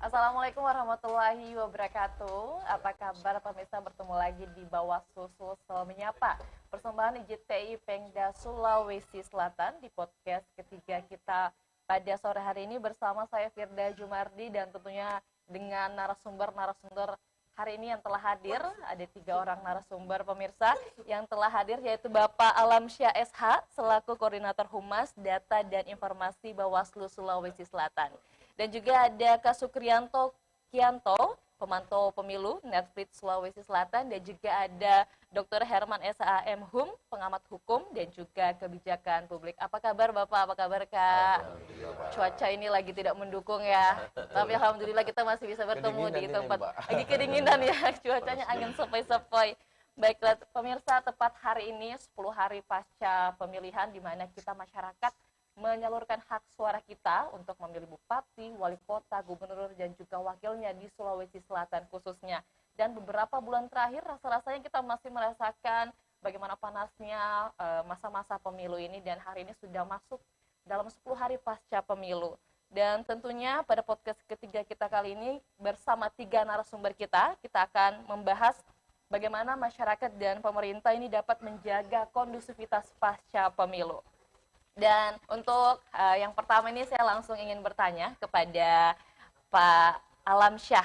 Assalamualaikum warahmatullahi wabarakatuh. Apa kabar pemirsa, bertemu lagi di Bawaslu Sulsel Menyapa, persembahan IJTI Pemda Sulawesi Selatan di podcast ketiga kita pada sore hari ini bersama saya Firda Jumardi dan tentunya dengan narasumber hari ini yang telah hadir. Ada 3 orang narasumber pemirsa yang telah hadir, yaitu Bapak Alamsyah SH selaku Koordinator Humas Data dan Informasi Bawaslu Sulawesi Selatan. Dan juga ada Kak Sukrianto Kianto, pemantau pemilu Netflix Sulawesi Selatan, dan juga ada Dr. Herman SHM Hum, pengamat hukum dan juga kebijakan publik. Apa kabar Bapak? Apa kabar Kak? Cuaca ini lagi tidak mendukung ya, tapi alhamdulillah kita masih bisa bertemu di tempat. Lagi kedinginan ya, cuacanya angin sepoi-sepoi. Baiklah pemirsa, tepat hari ini 10 hari pasca pemilihan di mana kita masyarakat menyalurkan hak suara kita untuk memilih bupati, wali kota, gubernur, dan juga wakilnya di Sulawesi Selatan khususnya. Dan beberapa bulan terakhir rasa-rasanya kita masih merasakan bagaimana panasnya masa-masa pemilu ini, dan hari ini sudah masuk dalam 10 hari pasca pemilu. Dan tentunya pada podcast ketiga kita kali ini bersama 3 narasumber kita akan membahas bagaimana masyarakat dan pemerintah ini dapat menjaga kondusivitas pasca pemilu. Dan untuk yang pertama ini saya langsung ingin bertanya kepada Pak Alamsyah.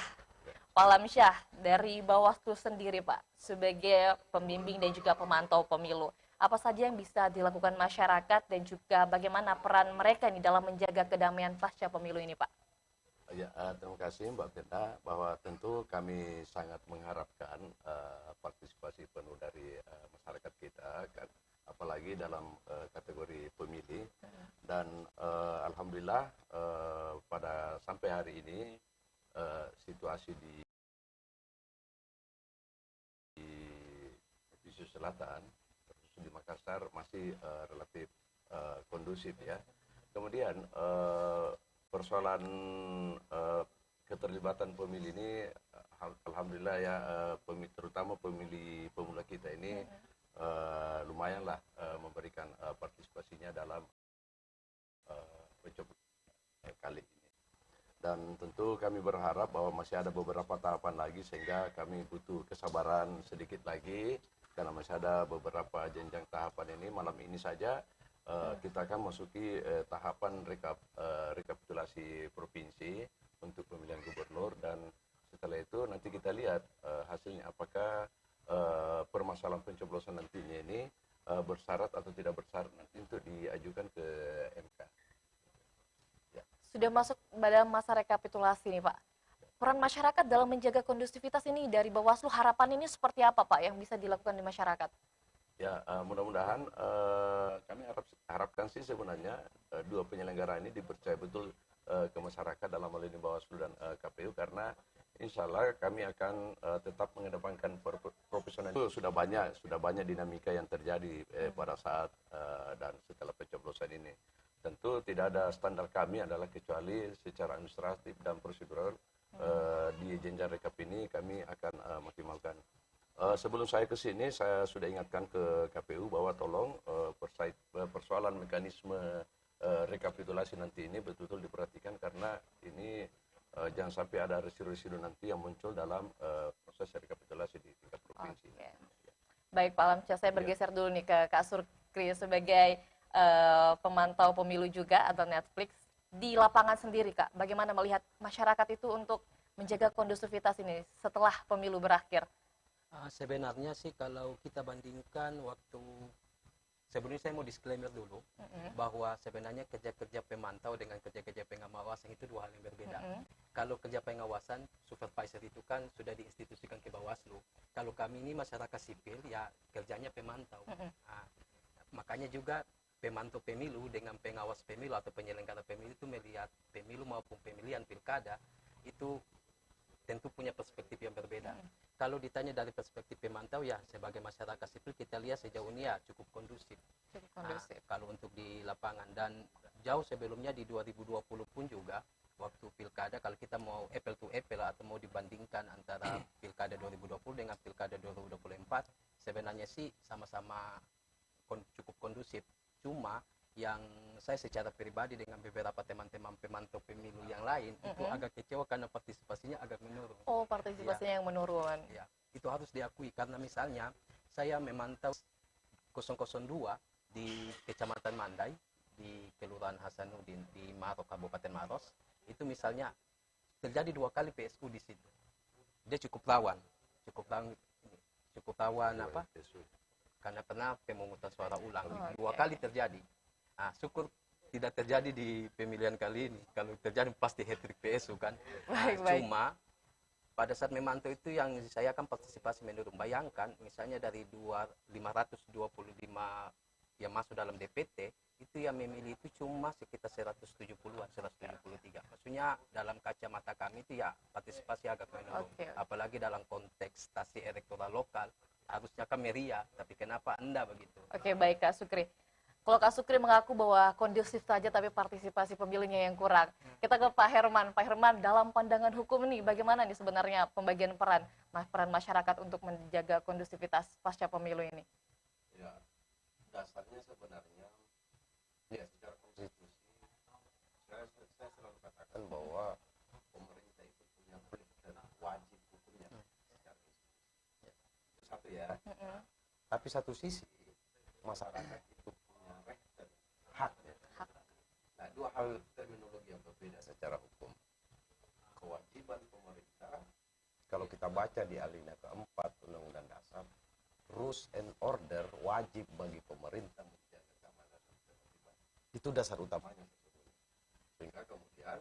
Pak Alamsyah, dari Bawaslu sendiri Pak, sebagai pembimbing dan juga pemantau pemilu, apa saja yang bisa dilakukan masyarakat dan juga bagaimana peran mereka ini dalam menjaga kedamaian pasca pemilu ini Pak? Ya, terima kasih Mbak Firda, bahwa tentu kami sangat mengharapkan partisipasi penuh dari masyarakat kita, kan, apalagi dalam kategori pemilih. Dan alhamdulillah pada sampai hari ini situasi di Sulawesi Selatan, terutama di Makassar, masih relatif kondusif ya. Kemudian persoalan keterlibatan pemilih ini alhamdulillah ya, terutama pemilih pemula kita ini lumayanlah memberikan partisipasinya dalam pencoblosan kali ini. Dan tentu kami berharap bahwa masih ada beberapa tahapan lagi, sehingga kami butuh kesabaran sedikit lagi karena masih ada beberapa jenjang tahapan ini. Malam ini saja kita akan masuki tahapan rekapitulasi provinsi untuk pemilihan gubernur, dan setelah itu nanti kita lihat hasilnya apakah permasalahan pencoblosan nantinya ini bersyarat atau tidak bersyarat nanti untuk diajukan ke MK. Ya. Sudah masuk pada masa rekapitulasi nih Pak. Peran masyarakat dalam menjaga kondusivitas ini dari Bawaslu, harapan ini seperti apa Pak yang bisa dilakukan di masyarakat? Ya, mudah-mudahan kami harapkan sih sebenarnya dua penyelenggara ini dipercaya betul ke masyarakat dalam hal ini Bawaslu dan KPU, karena insya Allah kami akan tetap mengedepankan profesional. Sudah banyak dinamika yang terjadi pada saat dan setelah pencoblosan ini. Tentu tidak ada standar kami adalah kecuali secara administratif dan prosedural di jenjang rekap ini kami akan maksimalkan. Sebelum saya ke sini, saya sudah ingatkan ke KPU bahwa tolong persoalan mekanisme rekapitulasi nanti ini betul-betul diperhatikan, karena ini jangan sampai ada residu-residu nanti yang muncul dalam proses rekapitulasi di tingkat provinsi. Okay. Baik Pak Alamsyah, saya bergeser dulu nih ke Kak Surkri sebagai pemantau pemilu juga atau Netflix. Di lapangan sendiri Kak, bagaimana melihat masyarakat itu untuk menjaga kondusivitas ini setelah pemilu berakhir? Sebenarnya sih kalau kita bandingkan sebelumnya saya mau disclaimer dulu bahwa sebenarnya kerja-kerja pemantau dengan kerja-kerja pengawasan itu 2 hal yang berbeda. Kalau kerja pengawasan, supervisor itu kan sudah diinstitusikan ke Bawaslu. Kalau kami ini masyarakat sipil ya kerjanya pemantau. Makanya juga pemantau pemilu dengan pengawas pemilu atau penyelenggara pemilu itu melihat pemilu maupun pemilihan pilkada itu tentu punya perspektif yang berbeda. Kalau ditanya dari perspektif pemantau, ya sebagai masyarakat sipil kita lihat sejauh ini ya cukup kondusif. Kalau untuk di lapangan, dan jauh sebelumnya di 2020 pun juga waktu pilkada, kalau kita mau apple to apple atau mau dibandingkan antara pilkada 2020 dengan pilkada 2024, sebenarnya sih sama-sama cukup kondusif. Cuma yang saya secara pribadi dengan beberapa teman-teman pemantau pemilu yang lain itu agak kecewa karena partisipasinya agak menurun. Oh, partisipasinya yang menurun. Ya, itu harus diakui karena misalnya saya memantau 002 di Kecamatan Mandai di Kelurahan Hasanuddin di Maros, Kabupaten Maros. Itu misalnya terjadi 2 kali PSU di situ. Dia cukup rawan apa? Karena pernah pemungutan suara ulang 2 kali terjadi. Nah, syukur tidak terjadi di pemilihan kali ini. Kalau terjadi pasti hat-trick PSU kan. Cuma pada saat memantau itu yang saya akan partisipasi menurun. Bayangkan misalnya dari 525 yang masuk dalam DPT, itu yang memilih itu cuma sekitar 170-an, 173. Maksudnya dalam kacamata kami itu ya partisipasi agak menurun. Apalagi dalam kontestasi elektoral lokal, harusnya kan meriah, tapi kenapa Anda begitu? Oke, baik Kak Sukri. Kalau Kak Sukri mengaku bahwa kondusif saja tapi partisipasi pemilihnya yang kurang. Kita ke Pak Herman. Pak Herman, dalam pandangan hukum nih, bagaimana nih sebenarnya pembagian peran masyarakat untuk menjaga kondusivitas pasca pemilu ini? Ya, dasarnya sebenarnya ya secara konstitusi saya selalu katakan bahwa pemerintah itu punya plik dan wajib hukumnya secara institusi. Itu satu ya. Tapi satu sisi masyarakat itu punya rek dan hak. Nah, 2 hal terminologi yang berbeda secara hukum. Kewajiban pemerintah kalau kita baca di alinea keempat Undang-Undang Dasar, rules and order wajib bagi pemerintah menjaga keamanan dan ketertiban. Itu dasar utamanya. Sehingga kemudian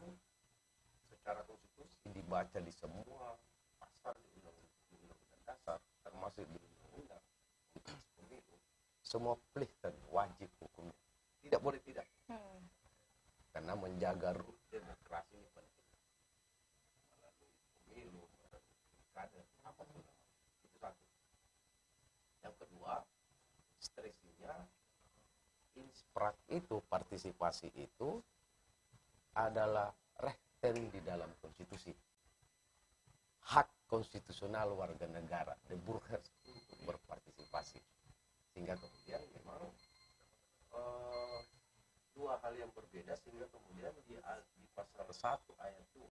secara konstitusi dibaca di semua pasal di Undang-Undang Dasar, termasuk di Undang-Undang Pemilu, semua plik dan wajib hukumnya. Tidak boleh tidak. Karena menjaga ruh demokrasi ini penting. Melalui pemilu, melalui pilkada, apapun. Itu satu. Yang kedua, stresinya insprak itu, partisipasi itu adalah rechten di dalam konstitusi. Hak konstitusional warga negara, the burgers untuk berpartisipasi. Sehingga kemudian memang 2 hal yang berbeda, sehingga kemudian di pasal 1 ayat 2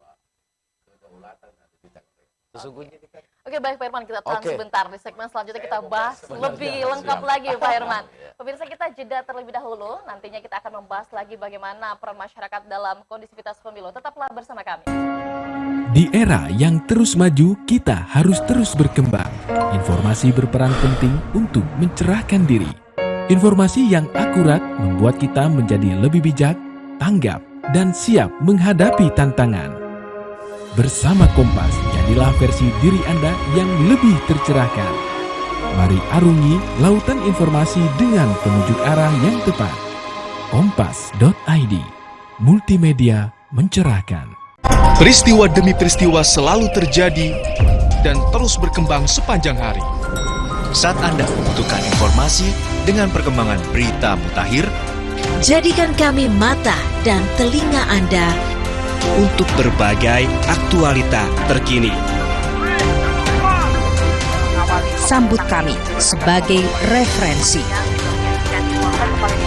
kedaulatan ada di tangan mereka. Sesungguhnya Oke, baik Pak Herman, kita tahan sebentar. Di segmen selanjutnya kita bahas lebih lengkap lagi Pak Herman. Pemirsa, kita jeda terlebih dahulu. Nantinya kita akan membahas lagi bagaimana peran masyarakat dalam kondisivitas pemilu. Tetaplah bersama kami. Di era yang terus maju, kita harus terus berkembang. Informasi berperan penting untuk mencerahkan diri. Informasi yang akurat membuat kita menjadi lebih bijak, tanggap, dan siap menghadapi tantangan. Bersama Kompas, jadilah versi diri Anda yang lebih tercerahkan. Mari arungi lautan informasi dengan penunjuk arah yang tepat. Kompas.id, multimedia mencerahkan. Peristiwa demi peristiwa selalu terjadi dan terus berkembang sepanjang hari. Saat Anda membutuhkan informasi dengan perkembangan berita mutakhir, jadikan kami mata dan telinga Anda untuk berbagai aktualita terkini. Sambut kami sebagai referensi.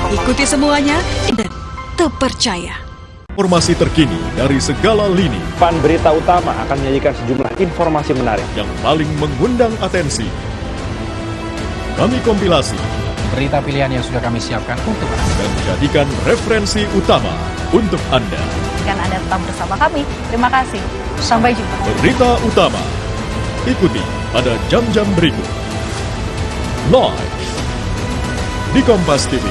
Ikuti semuanya dan terpercaya. Informasi terkini dari segala lini. Pan Berita Utama akan menyajikan sejumlah informasi menarik yang paling mengundang atensi. Kami kompilasi berita pilihan yang sudah kami siapkan untuk Anda dan jadikan referensi utama untuk Anda. Dan Anda tetap bersama kami. Terima kasih. Sampai jumpa. Berita Utama. Ikuti pada jam-jam berikut. Live di Kompas TV.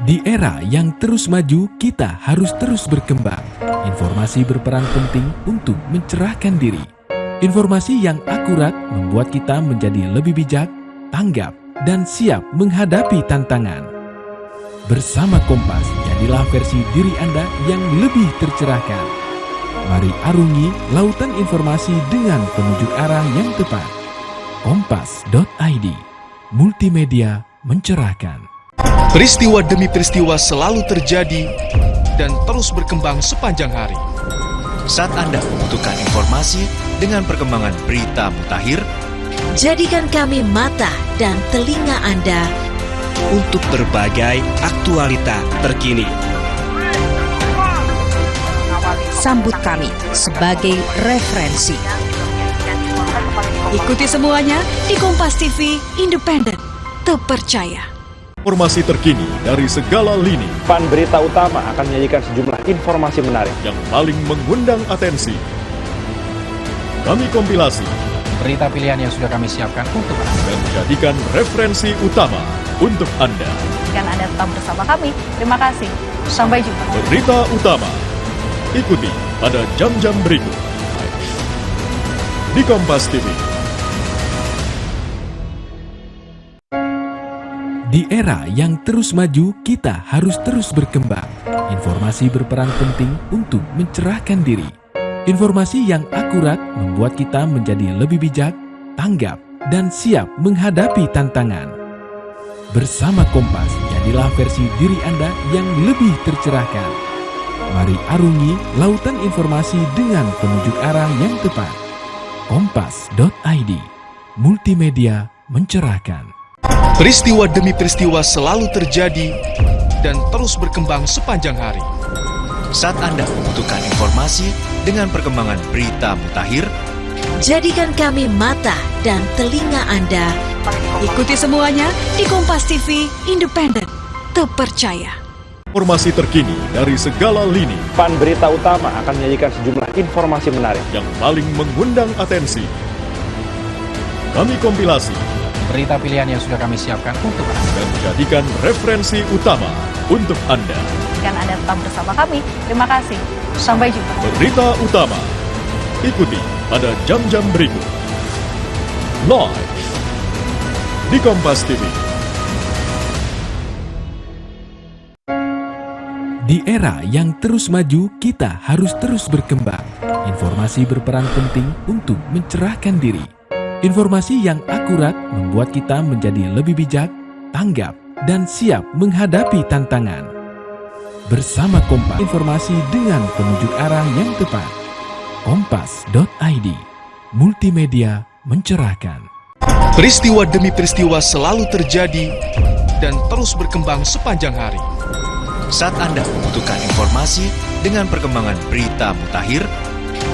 Di era yang terus maju, kita harus terus berkembang. Informasi berperan penting untuk mencerahkan diri. Informasi yang akurat membuat kita menjadi lebih bijak, tanggap, dan siap menghadapi tantangan. Bersama Kompas, jadilah versi diri Anda yang lebih tercerahkan. Mari arungi lautan informasi dengan penunjuk arah yang tepat. Kompas.id, multimedia mencerahkan. Peristiwa demi peristiwa selalu terjadi dan terus berkembang sepanjang hari. Saat Anda membutuhkan informasi dengan perkembangan berita mutakhir, Jadikan kami mata dan telinga Anda untuk berbagai aktualita terkini. Sambut kami sebagai referensi. Ikuti semuanya di Kompas TV, independen, terpercaya. Informasi terkini dari segala lini Pan Berita Utama akan menyajikan sejumlah informasi menarik yang paling mengundang atensi. Kami kompilasi Berita pilihan yang sudah kami siapkan untuk Anda. dan jadikan referensi utama untuk Anda. Dan Anda tetap bersama kami. Terima kasih. Sampai jumpa. Berita utama ikuti pada jam-jam berikut di Kompas TV. Di era yang terus maju, kita harus terus berkembang. Informasi berperan penting untuk mencerahkan diri. Informasi yang akurat membuat kita menjadi lebih bijak, tanggap, dan siap menghadapi tantangan. Bersama Kompas, jadilah versi diri Anda yang lebih tercerahkan. Mari arungi lautan informasi dengan penunjuk arah yang tepat. Kompas.id, multimedia mencerahkan. Peristiwa demi peristiwa selalu terjadi dan terus berkembang sepanjang hari. Saat Anda membutuhkan informasi dengan perkembangan berita mutakhir, Jadikan kami mata dan telinga Anda. Ikuti semuanya di Kompas TV, independen, terpercaya. Informasi terkini dari segala lini Pan Berita Utama akan menyajikan sejumlah informasi menarik yang paling mengundang atensi. Kami kompilasi Berita pilihan yang sudah kami siapkan untuk Anda. dan jadikan referensi utama untuk Anda. Dan Anda tetap bersama kami. Terima kasih. Sampai jumpa. Berita utama ikuti pada jam-jam berikut live di Kompas TV. Di era yang terus maju, kita harus terus berkembang. Informasi berperan penting untuk mencerahkan diri. Informasi yang akurat membuat kita menjadi lebih bijak, tanggap, dan siap menghadapi tantangan. Bersama Kompas, informasi dengan penunjuk arah yang tepat. Kompas.id, multimedia mencerahkan. peristiwa demi peristiwa selalu terjadi dan terus berkembang sepanjang hari. Saat Anda membutuhkan informasi dengan perkembangan berita mutakhir,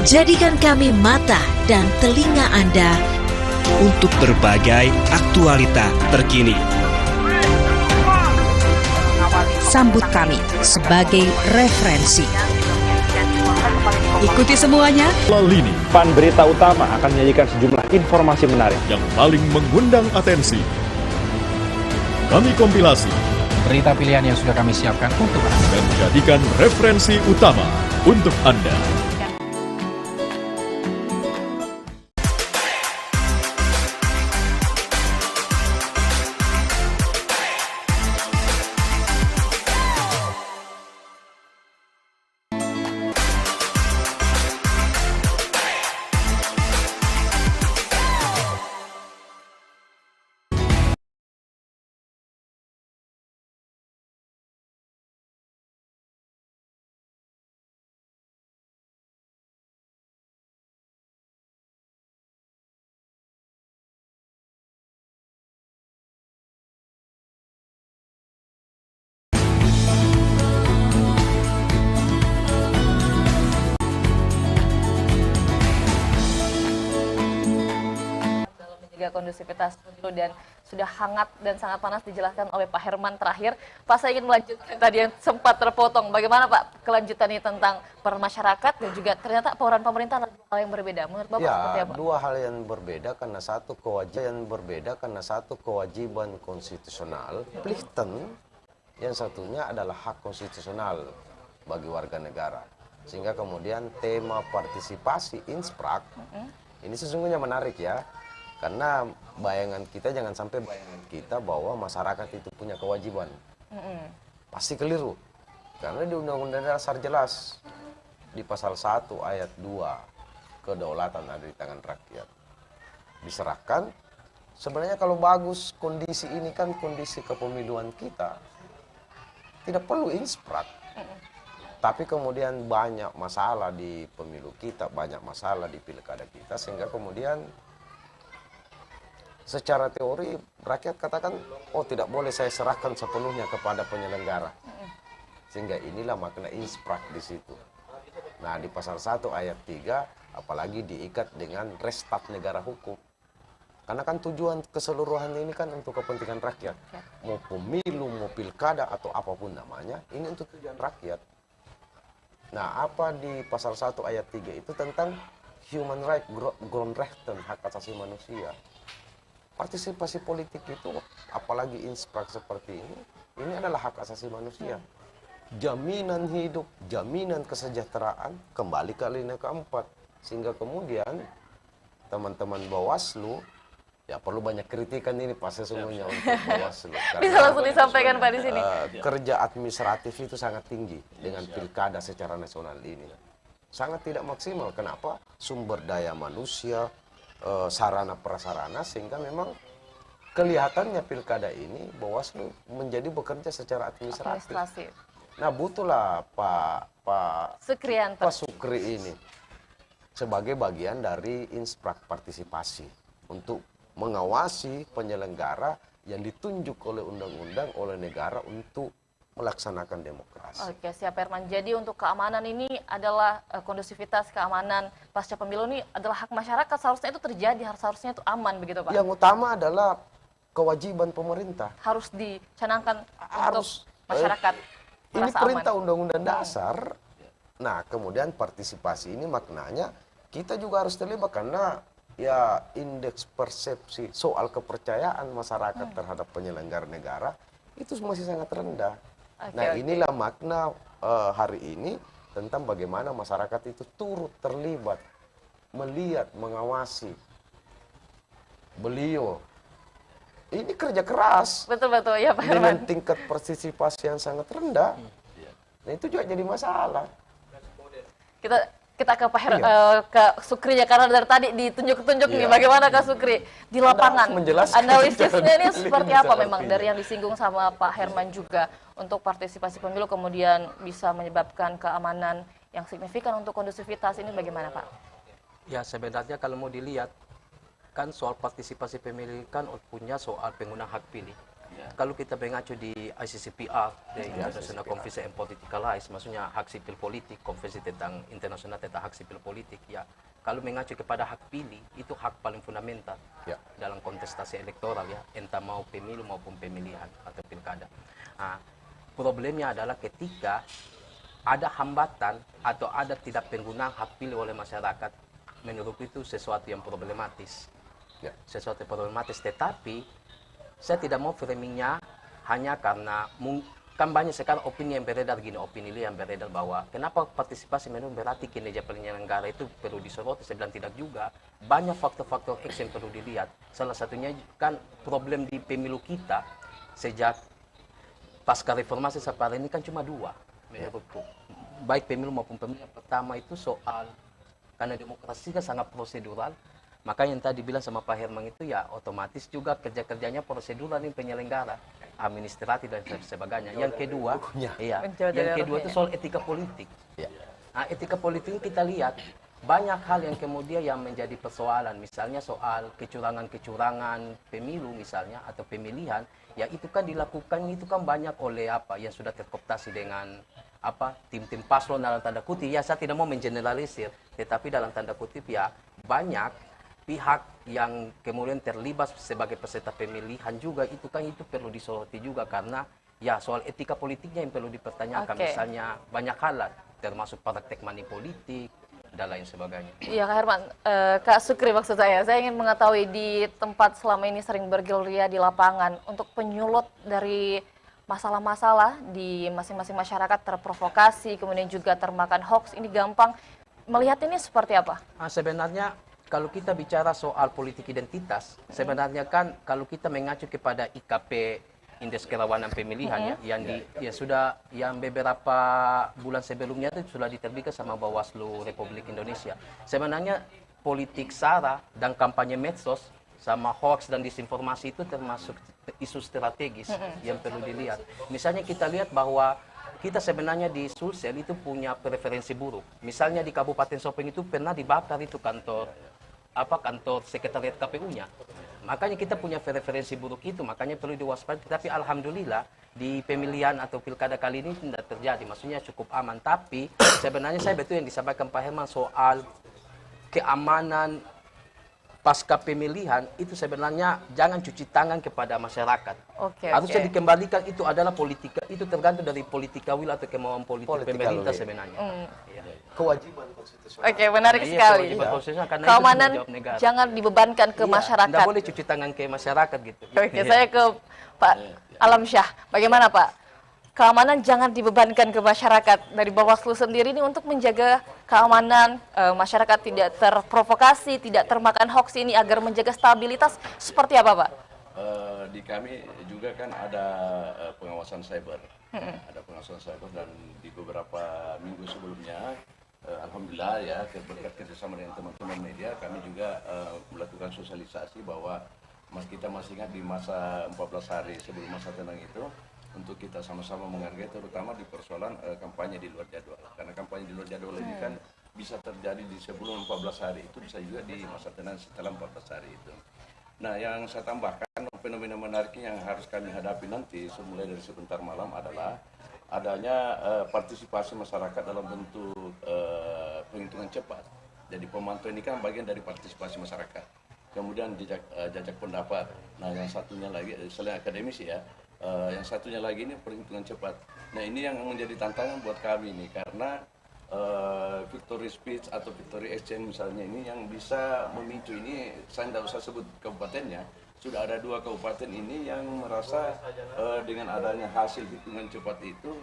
Jadikan kami mata dan telinga Anda untuk berbagai aktualita terkini. Sambut kami sebagai referensi. Ikuti semuanya Lini Pan Berita Utama akan menyajikan sejumlah informasi menarik yang paling mengundang atensi. Kami kompilasi Berita pilihan yang sudah kami siapkan untuk Anda. dan jadikan referensi utama untuk Anda. menjaga kondusivitas pemilu dan sudah hangat dan sangat panas dijelaskan oleh Pak Herman terakhir. Pak, saya ingin melanjutkan tadi yang sempat terpotong. Bagaimana Pak kelanjutannya tentang peran masyarakat dan juga ternyata peran pemerintah adalah dua hal yang berbeda. Menurut Bapak seperti apa? Dua hal yang berbeda karena satu kewajiban konstitusional, Plichten, yang satunya adalah hak konstitusional bagi warga negara. Sehingga kemudian tema partisipasi Insprak ini sesungguhnya menarik ya. Karena bayangan kita jangan sampai bahwa masyarakat itu punya kewajiban. Pasti keliru. Karena di Undang-Undang Dasar jelas di pasal 1 ayat 2 kedaulatan ada di tangan rakyat. Diserahkan. Sebenarnya kalau bagus kondisi ini kan kondisi kepemiluan kita. Tidak perlu Insprak. Tapi kemudian banyak masalah di pemilu kita, banyak masalah di pilkada kita, sehingga kemudian secara teori rakyat katakan, oh tidak boleh saya serahkan sepenuhnya kepada penyelenggara. Sehingga inilah makna insprak di situ. Nah, di pasal 1 ayat 3 apalagi diikat dengan restat negara hukum. Karena kan tujuan keseluruhan ini kan untuk kepentingan rakyat. Mau pemilu, mau pilkada atau apapun namanya, ini untuk tujuan rakyat. Nah, apa di pasal 1 ayat 3 itu tentang human right, Grundrechten, hak asasi manusia. Partisipasi politik itu, apalagi insprak seperti ini adalah hak asasi manusia. Jaminan hidup, jaminan kesejahteraan, kembali ke alinea keempat. Sehingga kemudian teman-teman Bawaslu, ya perlu banyak kritikan ini pas sesungguhnya untuk Bawaslu. Bisa langsung disampaikan Pak di sini. Kerja administratif itu sangat tinggi dengan pilkada secara nasional ini. Sangat tidak maksimal. Kenapa? Sumber daya manusia, sarana prasarana, sehingga memang kelihatannya pilkada ini Bawaslu menjadi bekerja secara administratif. Nah, butuhlah Pak Sukri ini sebagai bagian dari insprak partisipasi untuk mengawasi penyelenggara yang ditunjuk oleh undang-undang oleh negara untuk melaksanakan demokrasi. Oke, siap Herman. Jadi untuk keamanan ini adalah kondusivitas keamanan pasca pemilu ini adalah hak masyarakat, seharusnya itu terjadi, seharusnya itu aman begitu Pak? Yang utama adalah kewajiban pemerintah. Harus dicanangkan untuk masyarakat. Ini perintah undang-undang dasar. Nah, kemudian partisipasi ini maknanya kita juga harus terlibat karena ya indeks persepsi soal kepercayaan masyarakat terhadap penyelenggara negara itu masih sangat rendah. Inilah makna hari ini tentang bagaimana masyarakat itu turut terlibat, melihat, mengawasi beliau. Ini kerja keras. Betul-betul ya Pak Herman. Dengan tingkat partisipasi yang sangat rendah. Nah, itu juga jadi masalah. Kita ke Pak ke Sukri ya, karena dari tadi ditunjuk-tunjuk nih bagaimana Kak Sukri di lapangan. Analisisnya ini seperti apa memang dari yang disinggung sama Pak Herman juga untuk partisipasi pemilu kemudian bisa menyebabkan keamanan yang signifikan untuk kondusivitas ini bagaimana Pak? Ya sebenarnya kalau mau dilihat kan soal partisipasi pemilih kan punya soal penggunaan hak pilih. Kalau kita mengacu di ICCPR, the International Convention on Political Rights, maksudnya hak sipil politik, konvensi tentang internasional tentang hak sipil politik, ya kalau mengacu kepada hak pilih itu hak paling fundamental dalam kontestasi elektoral ya, entah mau pemilu maupun pemilihan atau pilkada. Nah, problemnya adalah ketika ada hambatan atau ada tidak penggunaan hak pilih oleh masyarakat, menurutku itu sesuatu yang problematis. Sesuatu yang problematis, tetapi saya tidak mau framingnya hanya karena kan banyak sekarang opini yang beredar gini, opini yang beredar bahwa kenapa partisipasi memang berarti kinerja penyelenggara itu perlu disoroti. Saya bilang tidak juga. Banyak faktor-faktor X yang perlu dilihat. Salah satunya kan problem di pemilu kita sejak pasca reformasi sampai ini kan cuma dua menurutku. Baik pemilu maupun pemilu. Yang pertama itu soal karena demokrasi kan sangat prosedural. Maka yang tadi bilang sama Pak Herman itu ya otomatis juga kerja-kerjanya prosedural nih penyelenggara, administratif dan sebagainya. Yang kedua, itu soal etika politik. Nah, etika politik kita lihat banyak hal yang kemudian yang menjadi persoalan, misalnya soal kecurangan-kecurangan pemilu misalnya atau pemilihan, ya itu kan dilakukan itu kan banyak oleh yang sudah terkooptasi dengan tim-tim paslon dalam tanda kutip. Ya saya tidak mau mengeneralisir, tetapi dalam tanda kutip ya banyak pihak yang kemudian terlibat sebagai peserta pemilihan juga itu perlu disoroti juga karena ya soal etika politiknya yang perlu dipertanyakan. Misalnya banyak hal termasuk praktek money politik dan lain sebagainya. Iya Kak Herman, Kak Sukri maksud saya ingin mengetahui di tempat selama ini sering bergerilya di lapangan untuk penyulut dari masalah-masalah di masing-masing masyarakat terprovokasi kemudian juga termakan hoax, ini gampang melihat ini seperti apa? Sebenarnya kalau kita bicara soal politik identitas, sebenarnya kan kalau kita mengacu kepada IKP Indeks Kerawanan Pemilihan yang beberapa bulan sebelumnya itu sudah diterbitkan sama Bawaslu Republik Indonesia. Sebenarnya politik sara dan kampanye medsos sama hoax dan disinformasi itu termasuk isu strategis yang perlu dilihat. Misalnya kita lihat bahwa kita sebenarnya di Sulsel itu punya preferensi buruk. Misalnya di Kabupaten Sopeng itu pernah dibakar itu kantor sekretariat KPU-nya. makanya kita punya referensi buruk itu, makanya perlu diwaspadai. Tapi alhamdulillah di pemilihan atau pilkada kali ini tidak terjadi, maksudnya cukup aman. Tapi sebenarnya saya betul yang disampaikan Pak Herman soal keamanan pasca pemilihan itu sebenarnya jangan cuci tangan kepada masyarakat. Harusnya dikembalikan, itu adalah politika, itu tergantung dari politika will atau kemauan politik pemerintah sebenarnya. Kewajiban konstitusional. menarik sekali. Keamanan jangan dibebankan ke masyarakat. Tidak boleh cuci tangan ke masyarakat gitu. Saya ke Pak Alamsyah. Bagaimana Pak? Keamanan jangan dibebankan ke masyarakat. Dari Bawaslu sendiri ini untuk menjaga keamanan masyarakat tidak terprovokasi, tidak termakan hoax ini agar menjaga stabilitas seperti apa Pak? Di kami juga kan ada pengawasan cyber, ada pengawasan cyber, dan di beberapa minggu sebelumnya, alhamdulillah ya, berkat kerjasama dengan teman-teman media, kami juga melakukan sosialisasi bahwa kita masih ingat di masa 14 hari sebelum masa tenang itu, untuk kita sama-sama menghargai, terutama di persoalan kampanye di luar jadwal. Karena kampanye di luar jadwal ini kan bisa terjadi di sebelum 14 hari, itu bisa juga di masa tenang setelah 14 hari itu. Nah, yang saya tambahkan, fenomena menarik yang harus kami hadapi nanti, mulai dari sebentar malam, adalah adanya partisipasi masyarakat dalam bentuk penghitungan cepat. Jadi pemantau ini kan bagian dari partisipasi masyarakat. Kemudian jajak pendapat. Nah, yang satunya lagi, selain akademisi ya, yang satunya lagi ini perhitungan cepat. Nah, ini yang menjadi tantangan buat kami ini, karena victory speech atau victory exchange misalnya ini yang bisa memicu ini, saya tidak usah sebut kabupatennya, sudah ada 2 kabupaten ini yang merasa dengan adanya hasil hitungan cepat itu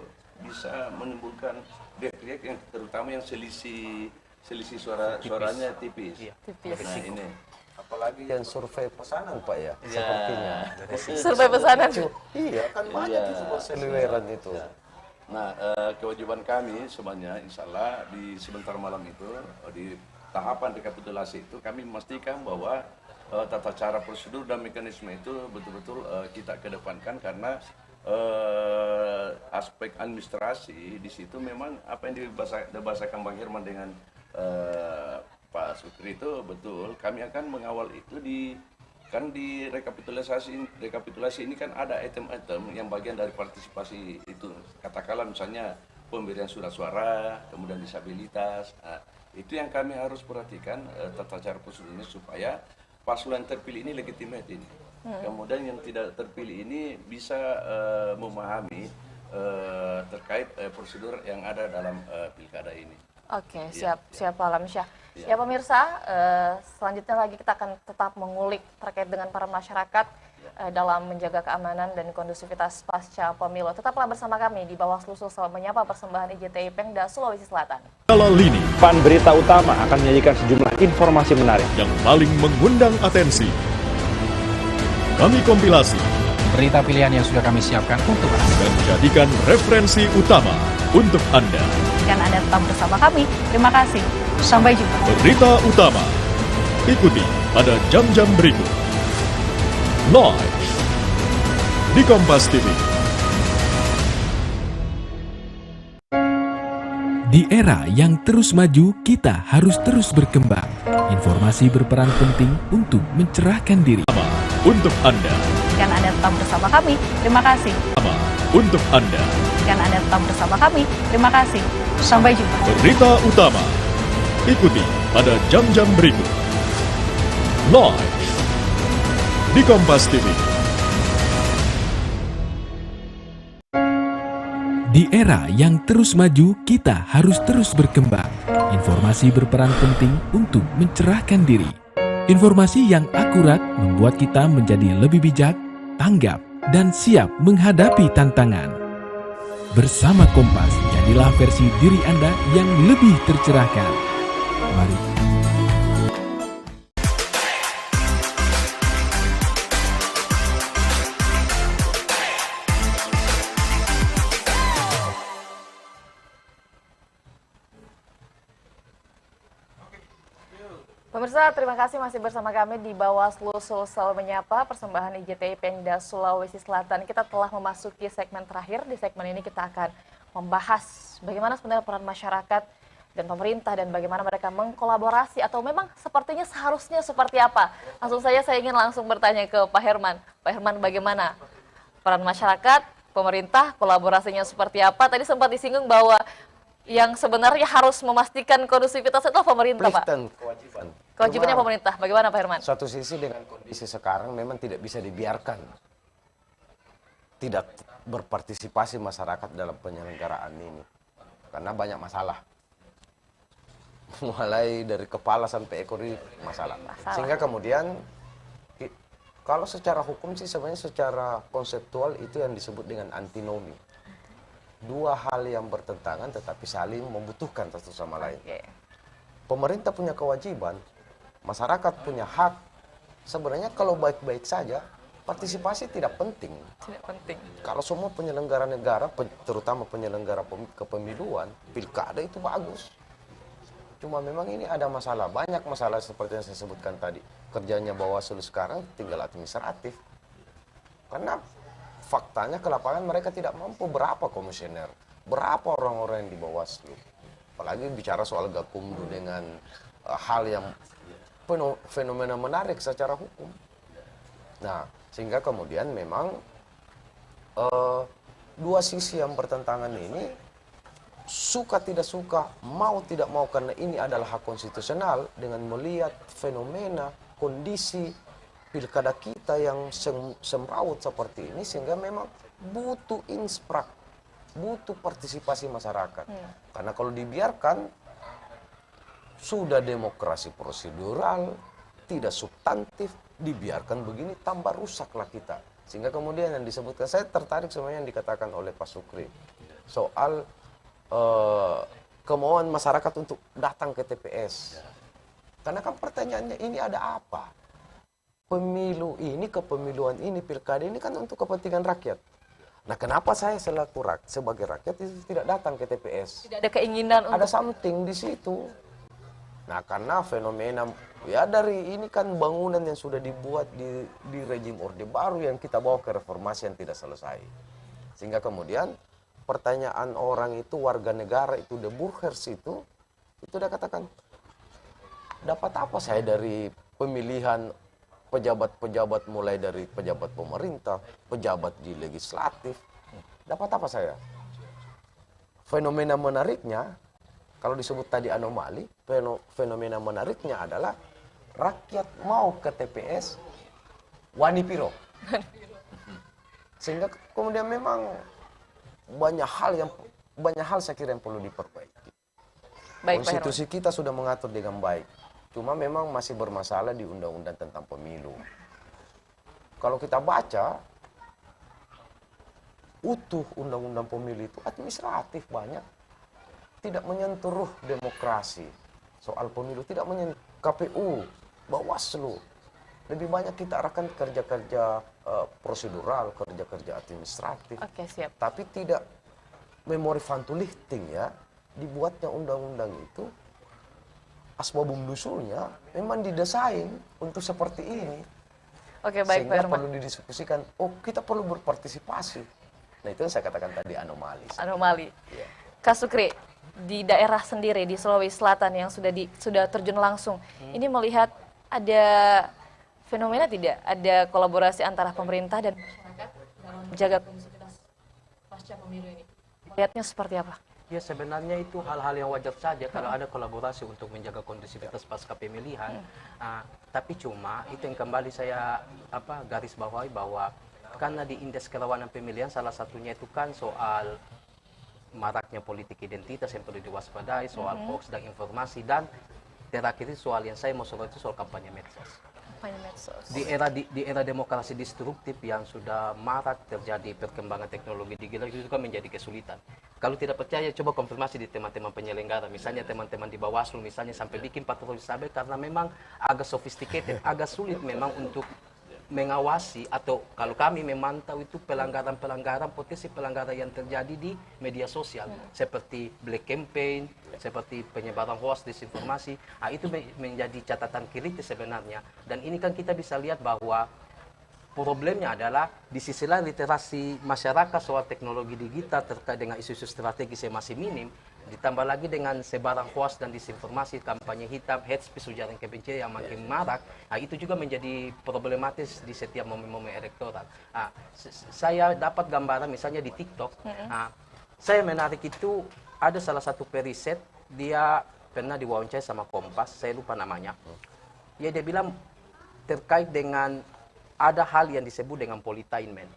bisa menimbulkan riak-riak yang terutama yang selisih suaranya tipis. Nah, ini apalagi yang survei pesanan Pak ya, sepertinya. Survei pesanan. Iya, kan banyak itu perseliweran itu. Nah, kewajiban kami sebenarnya insya Allah di sebentar malam itu, di tahapan rekapitulasi itu, kami memastikan bahwa tata cara prosedur dan mekanisme itu betul-betul kita kedepankan, karena aspek administrasi di situ memang apa yang dibahasakan Bang Herman dengan Pak Sukri itu betul. Kami akan mengawal itu di rekapitulasi ini kan ada item-item yang bagian dari partisipasi itu. Katakanlah misalnya pemberian surat suara, kemudian disabilitas. Nah, itu yang kami harus perhatikan tata cara prosedurnya supaya paslon yang terpilih ini legitimate ini. Kemudian yang tidak terpilih ini bisa memahami terkait prosedur yang ada dalam pilkada ini. Oke, siap Pak Alamsyah. Ya pemirsa, selanjutnya lagi kita akan tetap mengulik terkait dengan para masyarakat dalam menjaga keamanan dan kondusivitas pasca pemilu. Tetaplah bersama kami di Bawaslu Sulsel Menyapa, persembahan IJTI Pemda Sulawesi Selatan. Kalau Lini, Pan Berita Utama akan menyajikan sejumlah informasi menarik yang paling mengundang atensi. Kami kompilasi Berita pilihan yang sudah kami siapkan untuk Anda. dan jadikan referensi utama untuk Anda. Dan Anda tetap bersama kami. Terima kasih. Sampai jumpa. Berita utama, ikuti pada jam-jam berikut. Live di Kompas TV. Di era yang terus maju, kita harus terus berkembang. Informasi berperan penting untuk mencerahkan diri. Untuk Anda. Dan Anda tetap bersama kami. Terima kasih. Untuk Anda. Dan Anda tetap bersama kami. Terima kasih. Sampai jumpa. Berita utama, ikuti pada jam-jam berikut. Live di Kompas TV. Di era yang terus maju, kita harus terus berkembang. Informasi berperan penting untuk mencerahkan diri. Informasi yang akurat membuat kita menjadi lebih bijak, tanggap, dan siap menghadapi tantangan. Bersama Kompas, jadilah versi diri Anda yang lebih tercerahkan. Mari. Pemirsa, terima kasih masih bersama kami di Bawaslu Sulsel Menyapa, persembahan IJTI Pemda Sulawesi Selatan. Kita telah memasuki segmen terakhir. Di segmen ini kita akan membahas bagaimana sebenarnya peran masyarakat dan pemerintah dan bagaimana mereka mengkolaborasi atau memang sepertinya seharusnya seperti apa? Langsung saja saya ingin langsung bertanya ke Pak Herman. Pak Herman, bagaimana peran masyarakat, pemerintah, kolaborasinya seperti apa? Tadi sempat disinggung bahwa yang sebenarnya harus memastikan kondusivitas itu pemerintah, Pak. Kewajiban. Kewajibannya pemerintah. Bagaimana Pak Herman? Satu sisi dengan kondisi sekarang memang tidak bisa dibiarkan tidak berpartisipasi masyarakat dalam penyelenggaraan ini. Karena banyak masalah. Mulai dari kepala sampai ekor masalah. Sehingga kemudian kalau secara hukum sih sebenarnya secara konseptual itu yang disebut dengan antinomi. Dua hal yang bertentangan tetapi saling membutuhkan satu sama lain. Pemerintah punya kewajiban, masyarakat punya hak. Sebenarnya kalau baik-baik saja, partisipasi tidak penting. Tidak penting. Kalau semua penyelenggara negara, terutama penyelenggara kepemiluan, pilkada itu bagus. Cuma memang ini ada masalah, banyak masalah seperti yang saya sebutkan tadi. Kerjanya Bawaslu sekarang tinggal administratif. Karena faktanya ke lapangan mereka tidak mampu berapa komisioner, berapa orang-orang yang di Bawaslu. Apalagi bicara soal Gakumdu dengan hal yang fenomena menarik secara hukum. Nah, sehingga kemudian memang dua sisi yang bertentangan ini suka tidak suka, mau tidak mau, karena ini adalah hak konstitusional dengan melihat fenomena, kondisi pilkada kita yang semrawut seperti ini, sehingga memang butuh insprak, butuh partisipasi masyarakat. Karena kalau dibiarkan, sudah demokrasi prosedural, tidak substantif, dibiarkan begini tambah rusaklah kita. Sehingga kemudian yang disebutkan, saya tertarik sebenarnya yang dikatakan oleh Pak Sukri soal kemauan masyarakat untuk datang ke TPS. Karena kan pertanyaannya, ini ada apa? Pemilu ini, kepemiluan ini, pilkada ini kan untuk kepentingan rakyat. Nah, kenapa saya sebagai rakyat itu tidak datang ke TPS? Tidak ada keinginan untuk... Ada something di situ. Nah, karena fenomena, ya dari ini kan bangunan yang sudah dibuat di rejim Orde Baru yang kita bawa ke reformasi yang tidak selesai. Sehingga kemudian pertanyaan orang itu, warga negara itu, the burgers itu dia katakan, dapat apa saya dari pemilihan pejabat-pejabat, mulai dari pejabat pemerintah, pejabat di legislatif, dapat apa saya? Fenomena menariknya, kalau disebut tadi anomali, fenomena menariknya adalah rakyat mau ke TPS wani piro. Sehingga kemudian memang banyak hal saya kira yang perlu diperbaiki. Konstitusi kita sudah mengatur dengan baik. Cuma memang masih bermasalah di undang-undang tentang pemilu. Kalau kita baca utuh undang-undang pemilu itu administratif banyak. Tidak menyentuh demokrasi. Soal pemilu tidak menyentuh KPU, Bawaslu. Lebih banyak kita arahkan kerja-kerja prosedural, kerja-kerja administratif. Oke, siap. Tapi tidak memori fantulichting ya. Dibuatnya undang-undang itu, asbabun nusulnya memang didesain untuk seperti ini. Oke, baik, sehingga Pak perlu didiskusikan, kita perlu berpartisipasi. Nah, itu yang saya katakan tadi, anomali. Anomali. Ya. Kak Sukri, di daerah sendiri, di Sulawesi Selatan yang sudah terjun langsung, ini melihat ada fenomena tidak? Ada kolaborasi antara pemerintah dan masyarakat dalam menjaga kondusivitas pasca pemilu ini? Lihatnya seperti apa? Ya, sebenarnya itu hal-hal yang wajar saja kalau ada kolaborasi untuk menjaga kondusivitas pasca pemilihan. Tapi cuma itu yang kembali saya garis bawahi, bahwa karena di indeks kerawanan pemilihan salah satunya itu kan soal maraknya politik identitas yang perlu diwaspadai, soal hoax dan informasi, dan terakhir soal yang saya mau sorot itu soal kampanye medsos. Di era demokrasi destruktif yang sudah marak terjadi perkembangan teknologi digital, itu kan menjadi kesulitan. Kalau tidak percaya, coba konfirmasi di teman-teman penyelenggara, misalnya teman-teman di Bawaslu, misalnya sampai bikin patroli cyber, karena memang agak sophisticated, agak sulit memang untuk mengawasi, atau kalau kami memantau itu pelanggaran-pelanggaran, potensi pelanggaran yang terjadi di media sosial, seperti black campaign, seperti penyebaran hoax, disinformasi. Itu menjadi catatan kritis sebenarnya. Dan ini kan kita bisa lihat bahwa problemnya adalah di sisi lain literasi masyarakat soal teknologi digital terkait dengan isu-isu strategis yang masih minim, ditambah lagi dengan sebaran hoax dan disinformasi, kampanye hitam, hate speech, ujaran kebencian yang makin marak. Nah, itu juga menjadi problematis di setiap momen-momen elektoral. Nah, saya dapat gambaran misalnya di TikTok. Nah, saya menarik itu ada salah satu periset, dia pernah diwawancarai sama Kompas, saya lupa namanya. Ya, dia bilang terkait dengan ada hal yang disebut dengan politainment.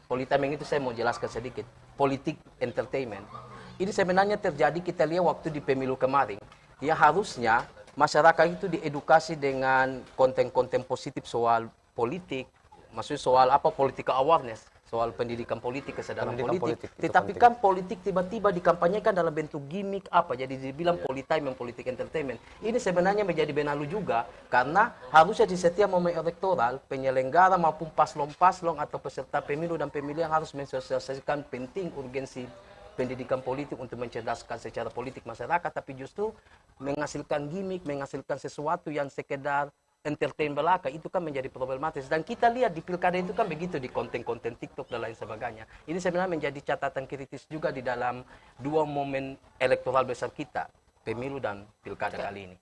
Politainment itu saya mau jelaskan sedikit. Politik entertainment. Ini sebenarnya terjadi kita lihat waktu di pemilu kemarin. Ya harusnya masyarakat itu diedukasi dengan konten-konten positif soal politik. Maksudnya soal apa? Political awareness. Soal pendidikan politik, kesadaran politik. Tetapi kan politik tiba-tiba dikampanyekan dalam bentuk gimmick apa. Jadi dibilang politainment, politik entertainment. Ini sebenarnya menjadi benalu juga. Karena harusnya di setiap momen elektoral, penyelenggara maupun paslon-paslon atau peserta pemilu dan pemilihan harus mensosialisasikan penting urgensi pendidikan politik untuk mencerdaskan secara politik masyarakat. Tapi justru menghasilkan gimmick, menghasilkan sesuatu yang sekedar entertain belaka, itu kan menjadi problematis. Dan kita lihat di pilkada itu kan begitu, di konten-konten TikTok dan lain sebagainya. Ini sebenarnya menjadi catatan kritis juga di dalam dua momen elektoral besar kita, pemilu dan pilkada kali ini.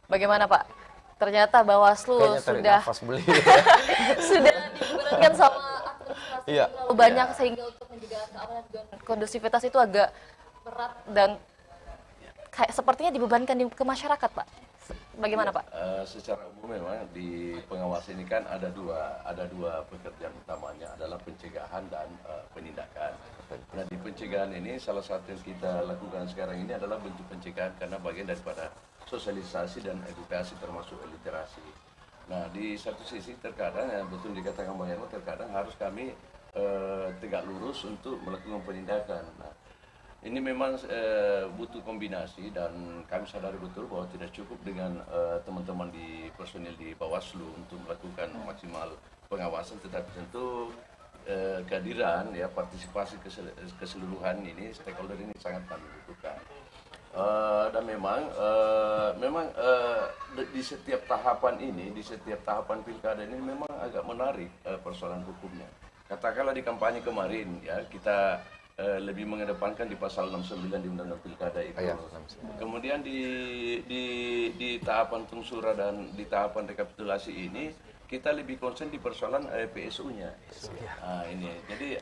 Bagaimana Pak? Ternyata Bawaslu sudah sudah dibebankan sama administrasi terlalu banyak sehingga untuk menjaga keamanan dan kondusivitas itu agak berat dan kayak sepertinya dibebankan ke masyarakat, Pak. Bagaimana Pak? Secara umum memang di pengawas ini kan ada dua pekerjaan utamanya adalah pencegahan dan penindakan. Nah di pencegahan ini salah satu yang kita lakukan sekarang ini adalah bentuk pencegahan karena bagian daripada sosialisasi dan edukasi termasuk literasi. Nah di satu sisi terkadang ya betul dikatakan Bang Herman, terkadang harus kami tegak lurus untuk melakukan penindakan. Nah, ini memang butuh kombinasi dan kami sadari betul bahwa tidak cukup dengan teman-teman di personil di Bawaslu untuk melakukan maksimal pengawasan, tetapi tentu kehadiran ya partisipasi keseluruhan ini stakeholder ini sangat kami butuhkan. Dan memang di setiap tahapan ini, di setiap tahapan pilkada ini memang agak menarik persoalan hukumnya. Katakanlah di kampanye kemarin ya kita lebih mengedepankan di pasal 69 di Undang-Undang Pilkada itu. Kemudian di tahapan tungsura dan di tahapan rekapitulasi ini kita lebih konsen di persoalan PSU-nya. Nah, ini. Jadi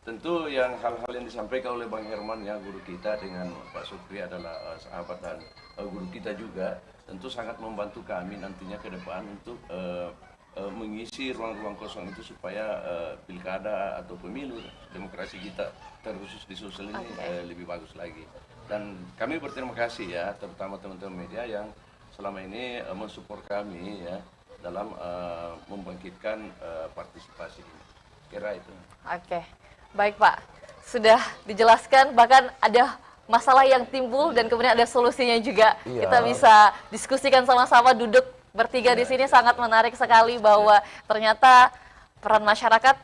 tentu yang hal-hal yang disampaikan oleh Bang Herman ya guru kita dengan Pak Supri adalah sahabat dan guru kita juga tentu sangat membantu kami nantinya ke depan untuk mengisi ruang-ruang kosong itu supaya pilkada atau pemilu demokrasi kita terkhusus di Sulsel ini lebih bagus lagi. Dan kami berterima kasih ya terutama teman-teman media yang selama ini mensupport kami ya dalam membangkitkan partisipasi ini. Kira itu. Oke, baik Pak. Sudah dijelaskan bahkan ada masalah yang timbul dan kemudian ada solusinya juga. Kita bisa diskusikan sama-sama duduk bertiga di sini sangat menarik sekali bahwa ternyata peran masyarakat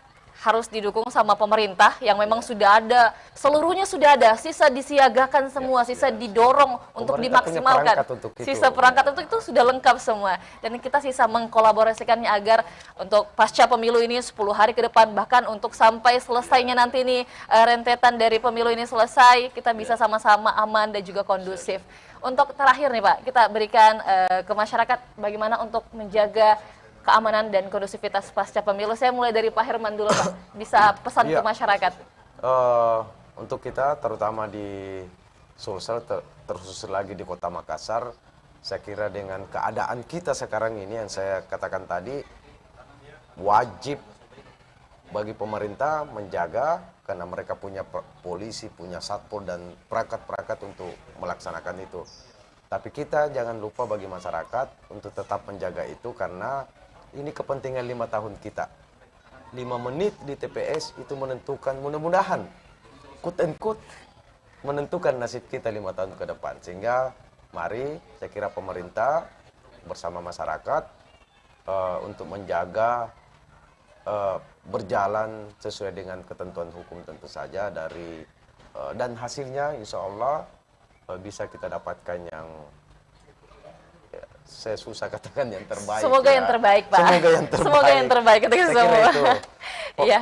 harus didukung sama pemerintah yang memang sudah ada, seluruhnya sudah ada, sisa disiagakan semua, sisa didorong untuk dimaksimalkan. Sisa perangkat untuk itu sudah lengkap semua. Dan kita sisa mengkolaborasikannya agar untuk pasca pemilu ini 10 hari ke depan, bahkan untuk sampai selesainya nanti ini rentetan dari pemilu ini selesai, kita bisa sama-sama aman dan juga kondusif. Untuk terakhir nih Pak, kita berikan ke masyarakat bagaimana untuk menjaga keamanan dan kondusivitas pasca pemilu. Saya mulai dari Pak Herman dulu Pak, bisa pesan ke masyarakat. Untuk kita terutama di Sulsel, terkhusus lagi di Kota Makassar, saya kira dengan keadaan kita sekarang ini yang saya katakan tadi, wajib bagi pemerintah menjaga karena mereka punya polisi, punya satpol dan perangkat-perangkat untuk melaksanakan itu. Tapi kita jangan lupa bagi masyarakat untuk tetap menjaga itu karena ini kepentingan 5 tahun kita. 5 menit di TPS itu menentukan, mudah-mudahan, quote and quote, menentukan nasib kita 5 tahun ke depan. Sehingga mari saya kira pemerintah bersama masyarakat untuk menjaga berjalan sesuai dengan ketentuan hukum tentu saja dari dan hasilnya insya Allah bisa kita dapatkan yang saya susah katakan yang terbaik. Semoga ya. yang terbaik, Pak. Semoga yang terbaik. Semoga yang terbaik untuk saya semua. kira itu Iya.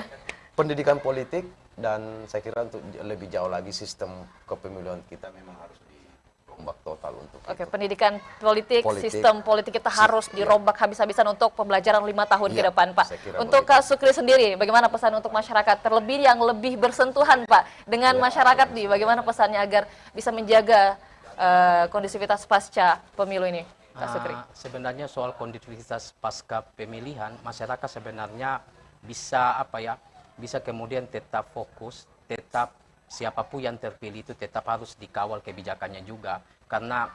pendidikan politik, dan saya kira untuk lebih jauh lagi sistem kepemiluan kita memang harus dirombak total untuk Oke, itu. pendidikan politik, sistem politik kita harus dirombak habis-habisan untuk pembelajaran 5 tahun ke depan, Pak. Untuk Kak Sukri sendiri, bagaimana pesan untuk masyarakat, terlebih yang lebih bersentuhan, Pak, dengan masyarakat nih, bagaimana pesannya agar bisa menjaga kondusivitas pasca pemilu ini, Kak Sukri? Sebenarnya soal kondusivitas pasca pemilihan, masyarakat sebenarnya bisa bisa kemudian tetap fokus, tetap siapapun yang terpilih itu tetap harus dikawal kebijakannya juga. Karena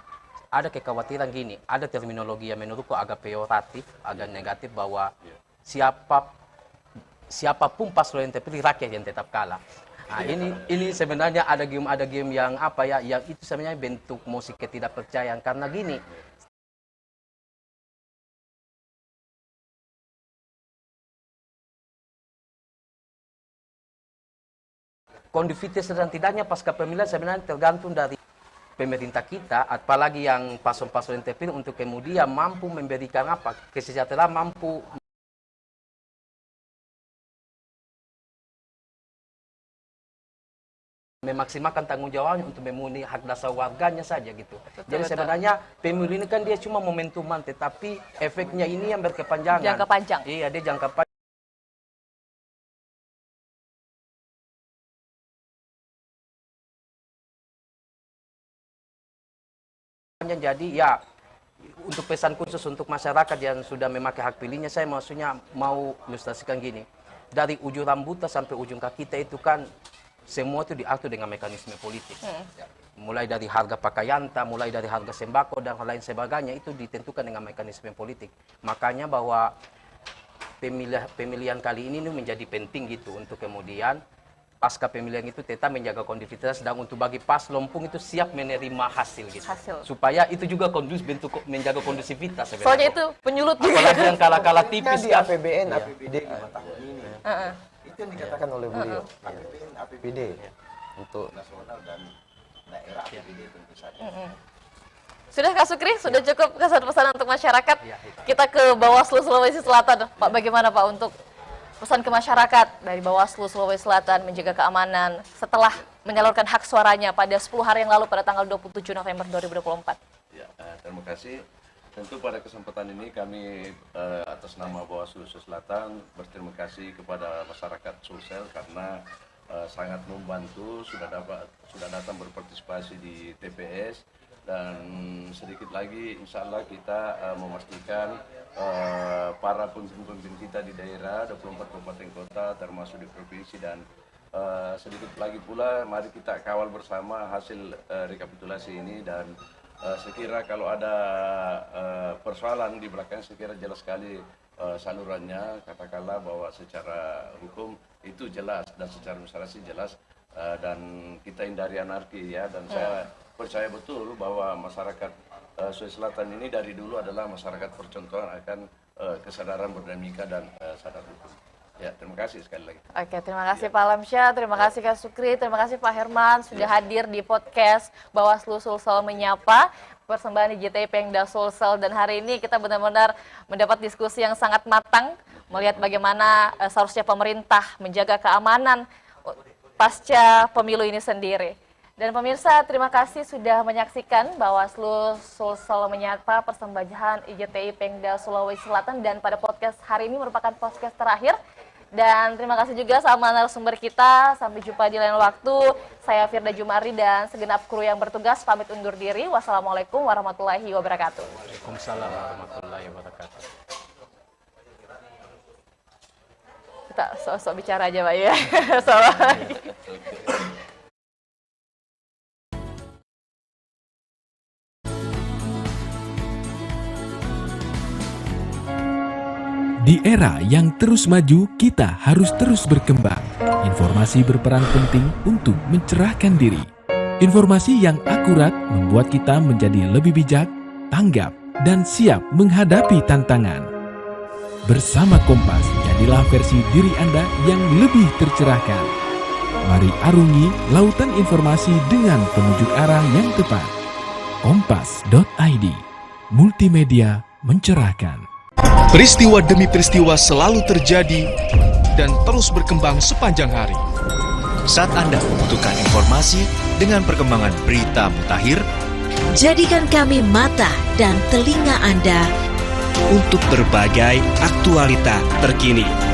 ada kekhawatiran gini, ada terminologi yang menurutku agak peyoratif, agak negatif, bahwa siapapun paslon yang terpilih, rakyat yang tetap kalah. Nah, ini sebenarnya ada game yang yang itu sebenarnya bentuk musik ketidakpercayaan. Karena gini, kondusivitas dan tidaknya pasca pemilihan sebenarnya tergantung dari pemerintah kita, apalagi yang paslon-paslon yang terpilih, untuk kemudian mampu memberikan kesejahteraan, mampu memaksimalkan tanggung jawabnya untuk memenuhi hak dasar warganya saja gitu. Jadi sebenarnya pemilu ini kan dia cuma momentuman, tetapi efeknya ini yang berkepanjangan. Jangka panjang. Iya, dia jangka panjang. Jadi ya, untuk pesan khusus untuk masyarakat yang sudah memakai hak pilihnya, saya maksudnya mau ilustrasikan gini. Dari ujung rambutnya sampai ujung kaki kita itu kan semua itu diatur dengan mekanisme politik. Mulai dari harga pakaian, mulai dari harga sembako dan lain sebagainya itu ditentukan dengan mekanisme politik. Makanya bahwa pemilihan kali ini menjadi penting gitu, untuk kemudian pasca pemilihan itu tetap menjaga kondusivitas, dan untuk bagi paslon pun itu siap menerima hasil gitu. Supaya itu juga bentuk menjaga kondusivitas sebenarnya. Soalnya itu penyulut juga. Apalagi yang kalah-kalah tipis di APBN, APBD 5 tahun ini. Itu yang dikatakan oleh beliau. APBN, APBD untuk nasional dan daerah, APBD tentu saja. Sudah Kak Sukri, sudah cukup kesan-pesan untuk masyarakat. Kita ke Bawaslu Sulawesi Selatan. Pak, bagaimana Pak untuk pesan ke masyarakat dari Bawaslu Sulawesi Selatan menjaga keamanan setelah menyalurkan hak suaranya pada 10 hari yang lalu pada tanggal 27 November 2024? Ya, terima kasih. Tentu pada kesempatan ini kami atas nama Bawaslu Sulawesi Selatan berterima kasih kepada masyarakat Sulsel karena sangat membantu, sudah datang berpartisipasi di TPS, dan sedikit lagi insya Allah kita memastikan para pemimpin kita di daerah 24 kabupaten kota termasuk di provinsi, dan sedikit lagi pula mari kita kawal bersama hasil rekapitulasi ini. Dan sekira kalau ada persoalan di belakang, sekira jelas sekali salurannya, katakanlah bahwa secara hukum itu jelas dan secara administrasi jelas, dan kita hindari anarki ya. Dan saya percaya betul bahwa masyarakat Sulawesi Selatan ini dari dulu adalah masyarakat percontohan akan kesadaran berdinamika dan sadar hukum. Ya, terima kasih sekali lagi. Oke, terima kasih Pak Alamsyah, terima kasih Kak Sukri, terima kasih Pak Herman sudah hadir di podcast Bawaslu Sulsel Menyapa, persembahan IJTI Pengda Sulsel. Dan hari ini kita benar-benar mendapat diskusi yang sangat matang, melihat bagaimana seharusnya pemerintah menjaga keamanan pasca pemilu ini sendiri. Dan pemirsa, terima kasih sudah menyaksikan Bawaslu Sulsel Menyapa, persembahan IJTI Pengda Sulawesi Selatan, dan pada podcast hari ini merupakan podcast terakhir. Dan terima kasih juga sama narasumber kita. Sampai jumpa di lain waktu. Saya Firda Jumari dan segenap kru yang bertugas pamit undur diri. Wassalamualaikum warahmatullahi wabarakatuh. Waalaikumsalam warahmatullahi wabarakatuh. Kita sok-sok bicara aja Pak ya. Assalamualaikum. Di era yang terus maju, kita harus terus berkembang. Informasi berperan penting untuk mencerahkan diri. Informasi yang akurat membuat kita menjadi lebih bijak, tanggap, dan siap menghadapi tantangan. Bersama Kompas, jadilah versi diri Anda yang lebih tercerahkan. Mari arungi lautan informasi dengan penunjuk arah yang tepat. Kompas.id multimedia mencerahkan. Peristiwa demi peristiwa selalu terjadi dan terus berkembang sepanjang hari. Saat Anda membutuhkan informasi dengan perkembangan berita mutakhir, jadikan kami mata dan telinga Anda untuk berbagai aktualita terkini.